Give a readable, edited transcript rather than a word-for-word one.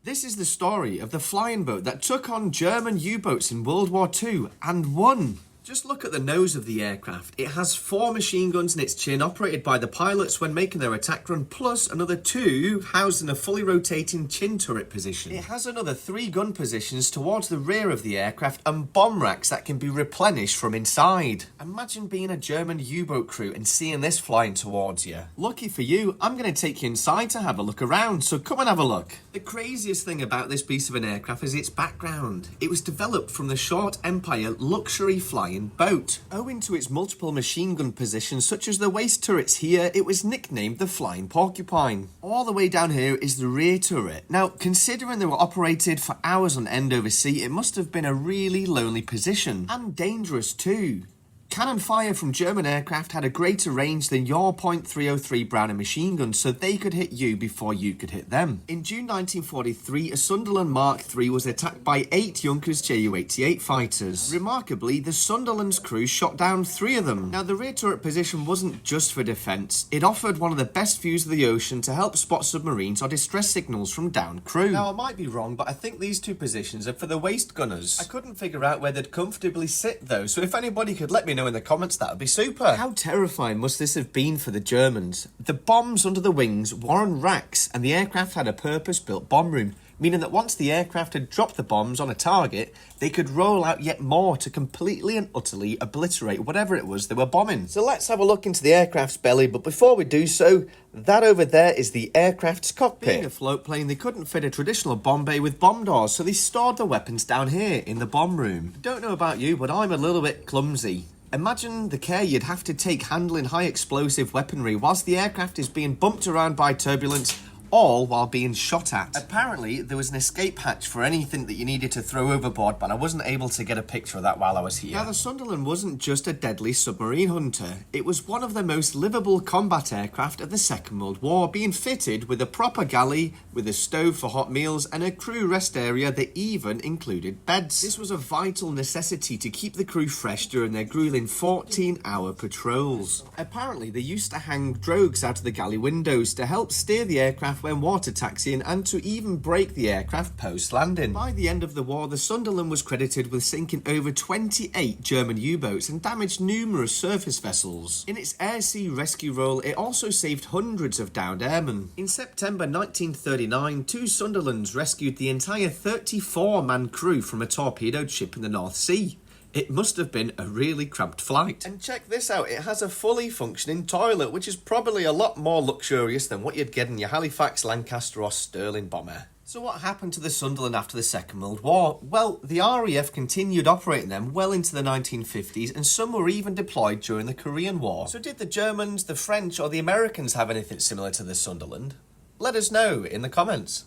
This is the story of the flying boat that took on German U-boats in World War II and won. Just look at the nose of the aircraft. It has 4 machine guns in its chin operated by the pilots when making their attack run, plus another 2 housed in a fully rotating chin turret position. It has another 3 gun positions towards the rear of the aircraft and bomb racks that can be replenished from inside. Imagine being a German U-boat crew and seeing this flying towards you. Lucky for you, I'm going to take you inside to have a look around, so come and have a look. The craziest thing about this piece of an aircraft is its background. It was developed from the Short Empire luxury flying boat. Owing to its multiple machine gun positions such as the waist turrets here, it was nicknamed the Flying Porcupine. All the way down here is the rear turret. Now, considering they were operated for hours on end over sea, it must have been a really lonely position. And dangerous too. Cannon fire from German aircraft had a greater range than your .303 Browning machine guns, so they could hit you before you could hit them. In June 1943, a Sunderland Mark III was attacked by 8 Junkers Ju-88 fighters. Remarkably, the Sunderland's crew shot down 3 of them. Now, the rear turret position wasn't just for defence. It offered one of the best views of the ocean to help spot submarines or distress signals from downed crew. Now, I might be wrong, but I think these 2 positions are for the waist gunners. I couldn't figure out where they'd comfortably sit though, so if anybody could let me know in the comments, that would be super. How terrifying must this have been for the Germans? The bombs under the wings were on racks, and the aircraft had a purpose-built bomb room, meaning that once the aircraft had dropped the bombs on a target, they could roll out yet more to completely and utterly obliterate whatever it was they were bombing. So let's have a look into the aircraft's belly, but before we do so, that over there is the aircraft's cockpit. Being a float plane, they couldn't fit a traditional bomb bay with bomb doors, so they stored the weapons down here in the bomb room. Don't know about you, but I'm a little bit clumsy. Imagine the care you'd have to take handling high explosive weaponry whilst the aircraft is being bumped around by turbulence, all while being shot at. Apparently, there was an escape hatch for anything that you needed to throw overboard, but I wasn't able to get a picture of that while I was here. Now, the Sunderland wasn't just a deadly submarine hunter. It was one of the most livable combat aircraft of the Second World War, being fitted with a proper galley, with a stove for hot meals, and a crew rest area that even included beds. This was a vital necessity to keep the crew fresh during their grueling 14-hour patrols. Apparently, they used to hang drogues out of the galley windows to help steer the aircraft when water taxiing and to even brake the aircraft post-landing. By the end of the war, the Sunderland was credited with sinking over 28 German U-boats and damaged numerous surface vessels. In its air-sea rescue role, it also saved hundreds of downed airmen. In September 1939, 2 Sunderlands rescued the entire 34-man crew from a torpedoed ship in the North Sea. It must have been a really cramped flight. And check this out, it has a fully functioning toilet, which is probably a lot more luxurious than what you'd get in your Halifax, Lancaster or Stirling bomber. So what happened to the Sunderland after the Second World War? Well, the RAF continued operating them well into the 1950s, and some were even deployed during the Korean War. So did the Germans, the French or the Americans have anything similar to the Sunderland? Let us know in the comments.